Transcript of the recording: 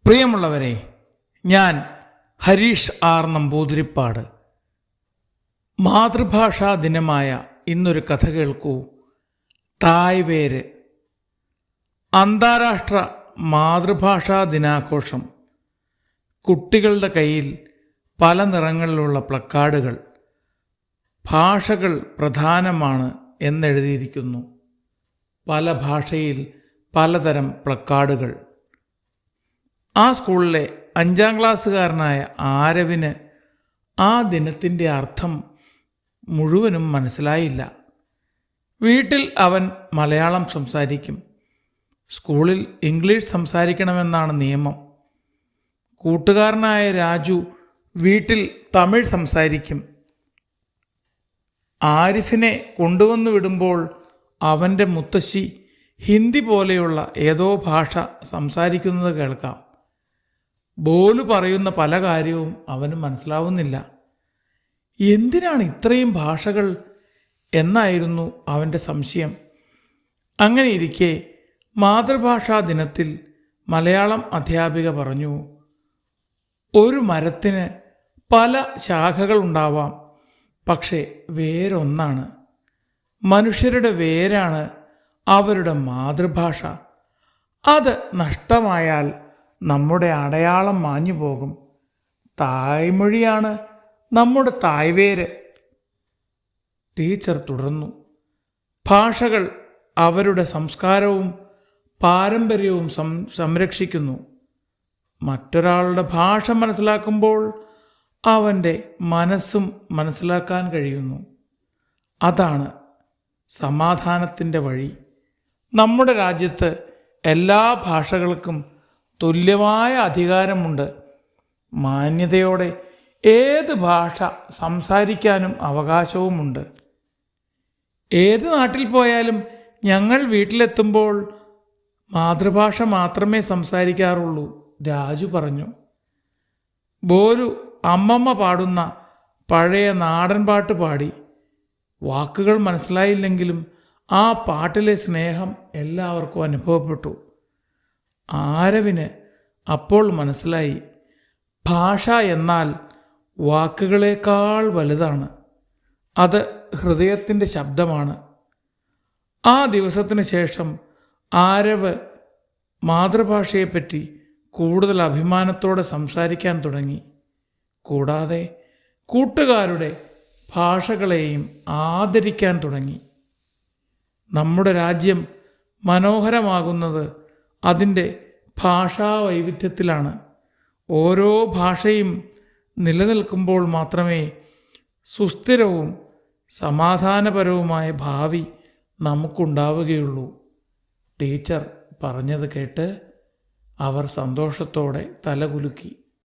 പ്രിയമുള്ളവരെ, ഞാൻ ഹരീഷ് ആർ നമ്പൂതിരിപ്പാട്. മാതൃഭാഷാ ദിനമായ ഇന്നൊരു കഥ കേൾക്കൂ. തായ്വേര്. അന്താരാഷ്ട്ര മാതൃഭാഷാ ദിനാഘോഷം. കുട്ടികളുടെ കയ്യിൽ പല നിറങ്ങളിലുള്ള പ്ലക്കാർഡുകൾ. ഭാഷകൾ പ്രധാനമാണ് എന്നെഴുതിയിരിക്കുന്നു. പല ഭാഷയിൽ പലതരം പ്ലക്കാർഡുകൾ. ആ സ്കൂളിലെ 5ാം ക്ലാസ്സുകാരനായ ആരവിന് ആ ദിനത്തിൻ്റെ അർത്ഥം മുഴുവനും മനസ്സിലായില്ല. വീട്ടിൽ അവൻ മലയാളം സംസാരിക്കും, സ്കൂളിൽ ഇംഗ്ലീഷ് സംസാരിക്കണമെന്നാണ് നിയമം. കൂട്ടുകാരനായ രാജു വീട്ടിൽ തമിഴ് സംസാരിക്കും. ആരിഫിനെ കൊണ്ടുവന്നു വിടുമ്പോൾ അവൻ്റെ മുത്തശ്ശി ഹിന്ദി പോലെയുള്ള ഏതോ ഭാഷ സംസാരിക്കുന്നത് കേൾക്കാം. ബോലു പറയുന്ന പല കാര്യവും അവന് മനസ്സിലാവുന്നില്ല. എന്തിനാണ് ഇത്രയും ഭാഷകൾ എന്നായിരുന്നു അവൻ്റെ സംശയം. അങ്ങനെയിരിക്കെ മാതൃഭാഷാ ദിനത്തിൽ മലയാളം അധ്യാപിക പറഞ്ഞു, ഒരു മരത്തിന് പല ശാഖകളുണ്ടാവാം, പക്ഷേ വേരൊന്നാണ്. മനുഷ്യരുടെ വേരാണ് അവരുടെ മാതൃഭാഷ. അത് നഷ്ടമായാൽ നമ്മുടെ അടയാളം മാഞ്ഞു പോകും. തായ്മൊഴിയാണ് നമ്മുടെ തായ്വേര്. ടീച്ചർ തുടർന്നു. ഭാഷകൾ അവരുടെ സംസ്കാരവും പാരമ്പര്യവും സംരക്ഷിക്കുന്നു. മറ്റൊരാളുടെ ഭാഷ മനസ്സിലാക്കുമ്പോൾ അവൻ്റെ മനസ്സും മനസ്സിലാക്കാൻ കഴിയുന്നു. അതാണ് സമാധാനത്തിൻ്റെ വഴി. നമ്മുടെ രാജ്യത്ത് എല്ലാ ഭാഷകൾക്കും തുല്യമായ അധികാരമുണ്ട്. മാന്യതയോടെ ഏത് ഭാഷ സംസാരിക്കാനും അവകാശവുമുണ്ട്. ഏത് നാട്ടിൽ പോയാലും ഞങ്ങൾ വീട്ടിലെത്തുമ്പോൾ മാതൃഭാഷ മാത്രമേ സംസാരിക്കാറുള്ളൂ, രാജു പറഞ്ഞു. ബോലു അമ്മമ്മ പാടുന്ന പഴയ നാടൻ പാട്ട് പാടി. വാക്കുകൾ മനസ്സിലായില്ലെങ്കിലും ആ പാട്ടിലെ സ്നേഹം എല്ലാവർക്കും അനുഭവപ്പെട്ടു. ആരവിന് അപ്പോൾ മനസ്സിലായി, ഭാഷ എന്നാൽ വാക്കുകളേക്കാൾ വലുതാണ്. അത് ഹൃദയത്തിൻ്റെ ശബ്ദമാണ്. ആ ദിവസത്തിന് ശേഷം ആരവ് മാതൃഭാഷയെപ്പറ്റി കൂടുതൽ അഭിമാനത്തോടെ സംസാരിക്കാൻ തുടങ്ങി. കൂടാതെ കൂട്ടുകാരുടെ ഭാഷകളെയും ആദരിക്കാൻ തുടങ്ങി. നമ്മുടെ രാജ്യം മനോഹരമാകുന്നത് അതിൻ്റെ ഭാഷാ വൈവിധ്യത്തിലാണ്. ഓരോ ഭാഷയും നിലനിൽക്കുമ്പോൾ മാത്രമേ സുസ്ഥിരവും സമാധാനപരവുമായ ഭാവി നമുക്കുണ്ടാവുകയുള്ളൂ. ടീച്ചർ പറഞ്ഞത് കേട്ട് അവർ സന്തോഷത്തോടെ തലകുലുക്കി.